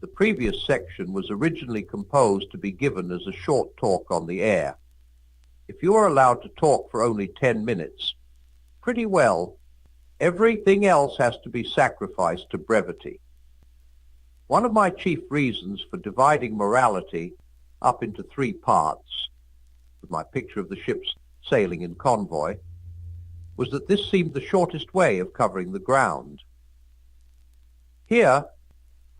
The previous section was originally composed to be given as a short talk on the air. If you are allowed to talk for only 10 minutes, pretty well, everything else has to be sacrificed to brevity. One of my chief reasons for dividing morality up into 3 parts, with my picture of the ships sailing in convoy, was that this seemed the shortest way of covering the ground. Here,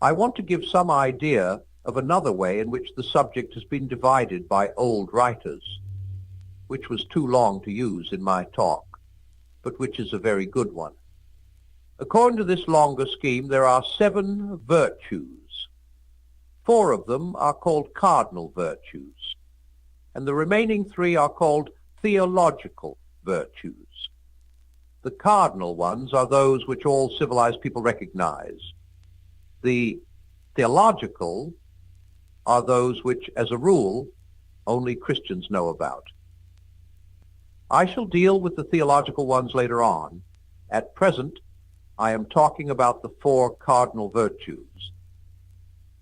I want to give some idea of another way in which the subject has been divided by old writers, which was too long to use in my talk, but which is a very good one. According to this longer scheme, there are 7 virtues. 4 of them are called cardinal virtues, and the remaining 3 are called theological virtues. The cardinal ones are those which all civilized people recognize. The theological are those which, as a rule, only Christians know about. I shall deal with the theological ones later on. At present, I am talking about the 4 cardinal virtues.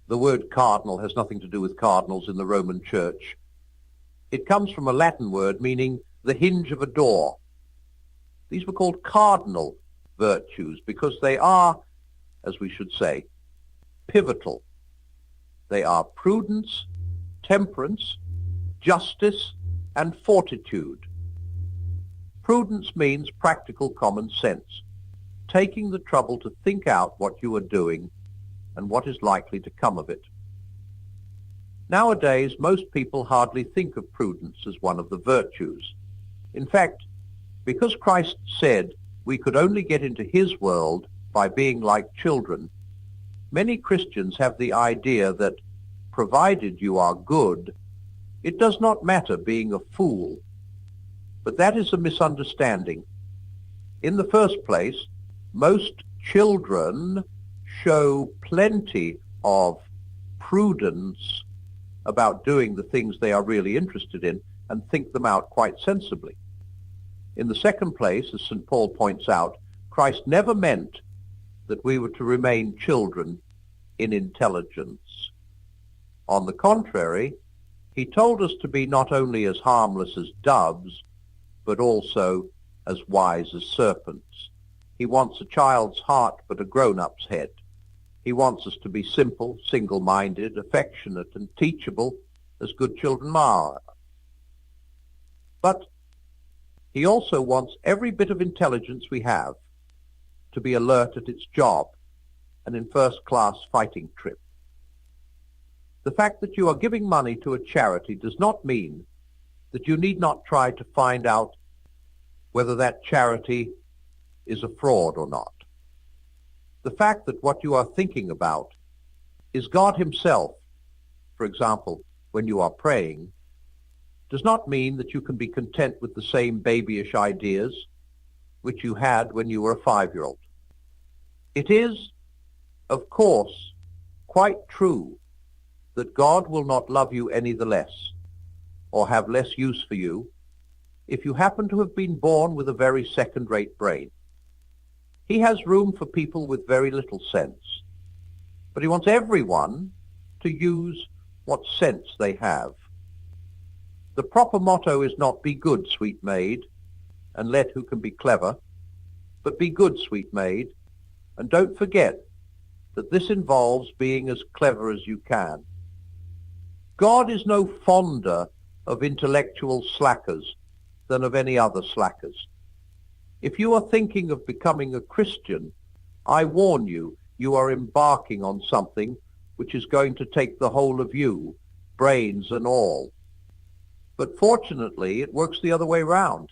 The word cardinal has nothing to do with cardinals in the Roman Church. It comes from a Latin word meaning the hinge of a door. These were called cardinal virtues because they are, as we should say, pivotal. They are prudence, temperance, justice, and fortitude. Prudence means practical common sense, taking the trouble to think out what you are doing and what is likely to come of it. Nowadays, most people hardly think of prudence as one of the virtues. In fact, because Christ said we could only get into his world by being like children, many Christians have the idea that, provided you are good, it does not matter being a fool. But that is a misunderstanding. In the first place, most children show plenty of prudence about doing the things they are really interested in and think them out quite sensibly. In the second place, as St. Paul points out, Christ never meant that we were to remain children in intelligence. On the contrary, he told us to be not only as harmless as doves, but also as wise as serpents. He wants a child's heart, but a grown-up's head. He wants us to be simple, single-minded, affectionate, and teachable, as good children are. But he also wants every bit of intelligence we have to be alert at its job and in first-class fighting trip. The fact that you are giving money to a charity does not mean that you need not try to find out whether that charity is a fraud or not. The fact that what you are thinking about is God himself, for example, when you are praying, does not mean that you can be content with the same babyish ideas which you had when you were a 5-year-old. It is, of course, quite true that God will not love you any the less, or have less use for you, if you happen to have been born with a very second-rate brain. He has room for people with very little sense, but he wants everyone to use what sense they have. The proper motto is not "Be good, sweet maid, and let who can be clever," but "Be good, sweet maid, and don't forget that this involves being as clever as you can." God is no fonder of intellectual slackers than of any other slackers. If you are thinking of becoming a Christian, I warn you, you are embarking on something which is going to take the whole of you, brains and all. But fortunately, it works the other way round.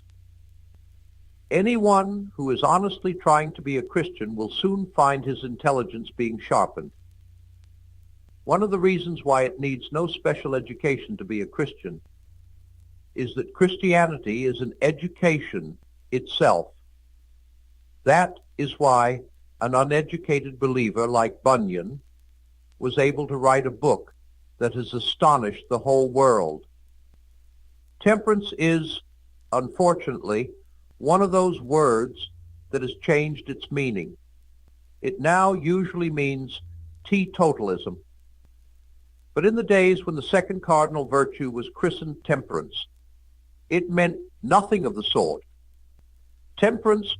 Anyone who is honestly trying to be a Christian will soon find his intelligence being sharpened. One of the reasons why it needs no special education to be a Christian is that Christianity is an education itself. That is why an uneducated believer like Bunyan was able to write a book that has astonished the whole world. Temperance is, unfortunately, one of those words that has changed its meaning. It now usually means teetotalism, But in the days when the second cardinal virtue was christened temperance, it meant nothing of the sort. Temperance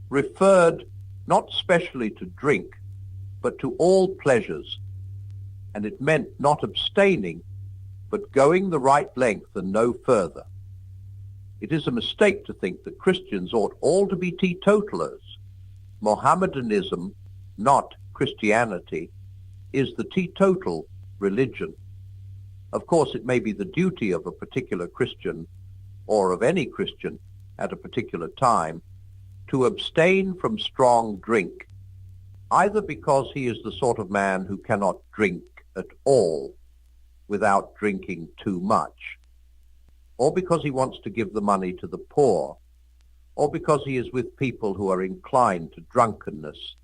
referred not specially to drink, but to all pleasures, and it meant not abstaining, but going the right length and no further. It is a mistake to think that Christians ought all to be teetotalers. Mohammedanism, not Christianity, is the teetotal religion. Of course, it may be the duty of a particular Christian, or of any Christian at a particular time, to abstain from strong drink, either because he is the sort of man who cannot drink at all without drinking too much, or because he wants to give the money to the poor, or because he is with people who are inclined to drunkenness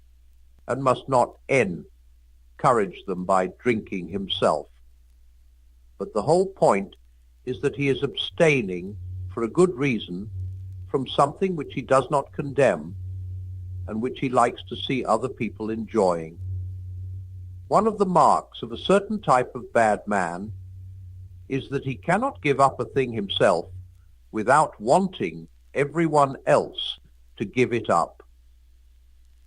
and must not encourage them by drinking himself. But the whole point is that he is abstaining for a good reason from something which he does not condemn and which he likes to see other people enjoying. One of the marks of a certain type of bad man is that he cannot give up a thing himself without wanting everyone else to give it up.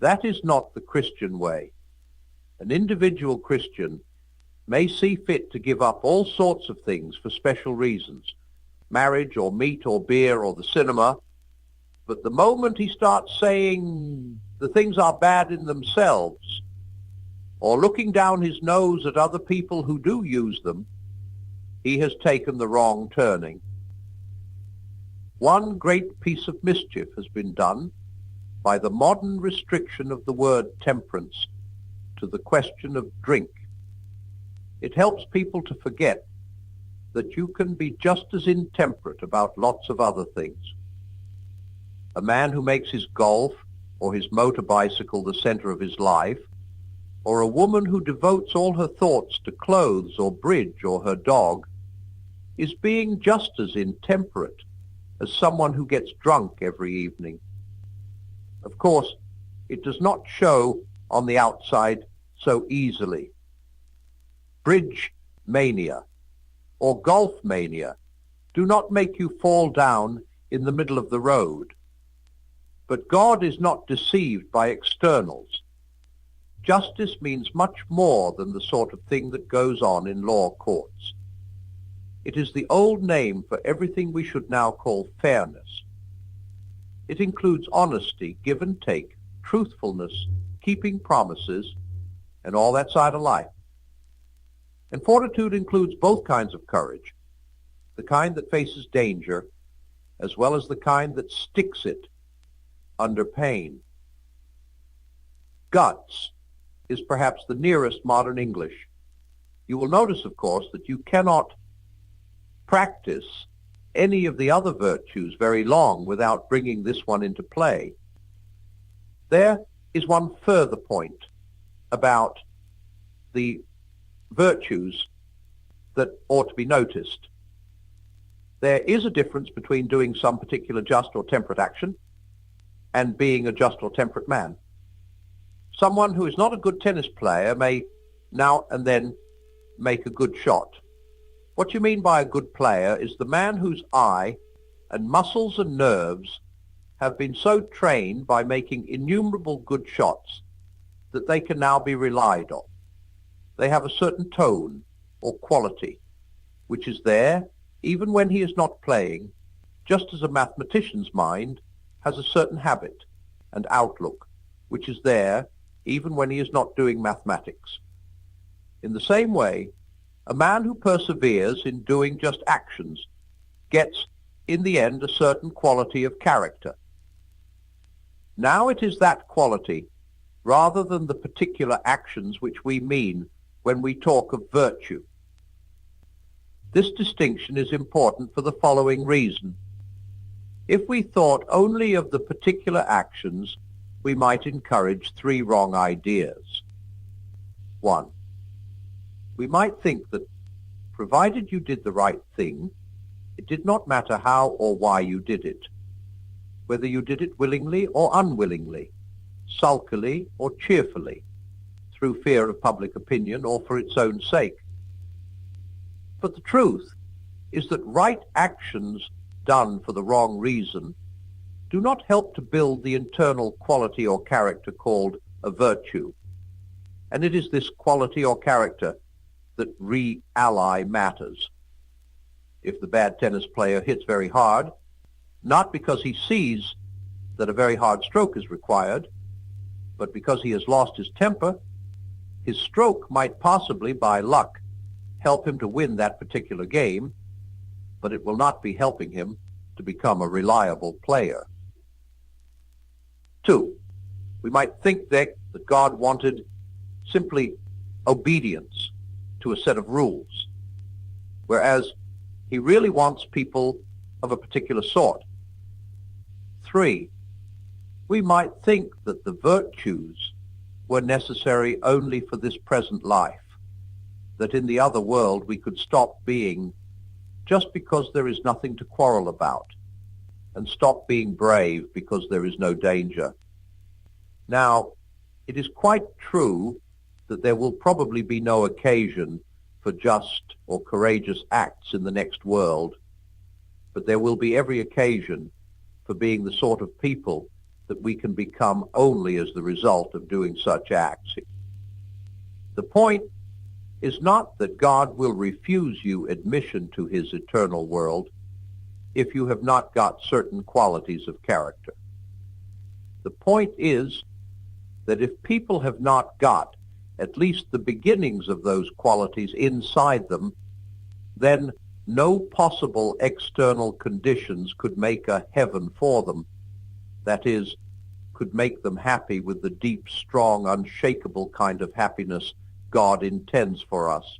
That is not the Christian way. An individual Christian may see fit to give up all sorts of things for special reasons, marriage or meat or beer or the cinema, but the moment he starts saying the things are bad in themselves, or looking down his nose at other people who do use them, he has taken the wrong turning. One great piece of mischief has been done by the modern restriction of the word temperance to the question of drink. It helps people to forget that you can be just as intemperate about lots of other things. A man who makes his golf or his motor bicycle the center of his life, or a woman who devotes all her thoughts to clothes or bridge or her dog, is being just as intemperate as someone who gets drunk every evening. Of course, it does not show on the outside so easily. Bridge mania or golf mania do not make you fall down in the middle of the road. But God is not deceived by externals. Justice means much more than the sort of thing that goes on in law courts. It is the old name for everything we should now call fairness. It includes honesty, give and take, truthfulness, keeping promises, and all that side of life. And fortitude includes both kinds of courage, the kind that faces danger, as well as the kind that sticks it under pain. Guts is perhaps the nearest modern English. You will notice, of course, that you cannot practice any of the other virtues very long without bringing this one into play. There is one further point about the virtues that ought to be noticed. There is a difference between doing some particular just or temperate action and being a just or temperate man. Someone who is not a good tennis player may now and then make a good shot. What you mean by a good player is the man whose eye and muscles and nerves have been so trained by making innumerable good shots that they can now be relied on. They have a certain tone or quality which is there even when he is not playing, just as a mathematician's mind has a certain habit and outlook which is there even when he is not doing mathematics. In the same way, a man who perseveres in doing just actions gets, in the end, a certain quality of character. Now it is that quality, rather than the particular actions which we mean when we talk of virtue. This distinction is important for the following reason. If we thought only of the particular actions, we might encourage three wrong ideas. 1. We might think that, provided you did the right thing, it did not matter how or why you did it, whether you did it willingly or unwillingly, sulkily or cheerfully, through fear of public opinion or for its own sake. But the truth is that right actions done for the wrong reason do not help to build the internal quality or character called a virtue. And it is this quality or character that re-ally matters. If the bad tennis player hits very hard, not because he sees that a very hard stroke is required, but because he has lost his temper, his stroke might possibly, by luck, help him to win that particular game, but it will not be helping him to become a reliable player. 2, we might think that God wanted simply obedience to a set of rules, whereas he really wants people of a particular sort. 3, we might think that the virtues were necessary only for this present life, that in the other world we could stop being just because there is nothing to quarrel about, and stop being brave because there is no danger. Now, it is quite true that there will probably be no occasion for just or courageous acts in the next world, but there will be every occasion for being the sort of people that we can become only as the result of doing such acts. The point is not that God will refuse you admission to his eternal world if you have not got certain qualities of character. The point is that if people have not got at least the beginnings of those qualities inside them, then no possible external conditions could make a heaven for them. That is, could make them happy with the deep, strong, unshakable kind of happiness God intends for us.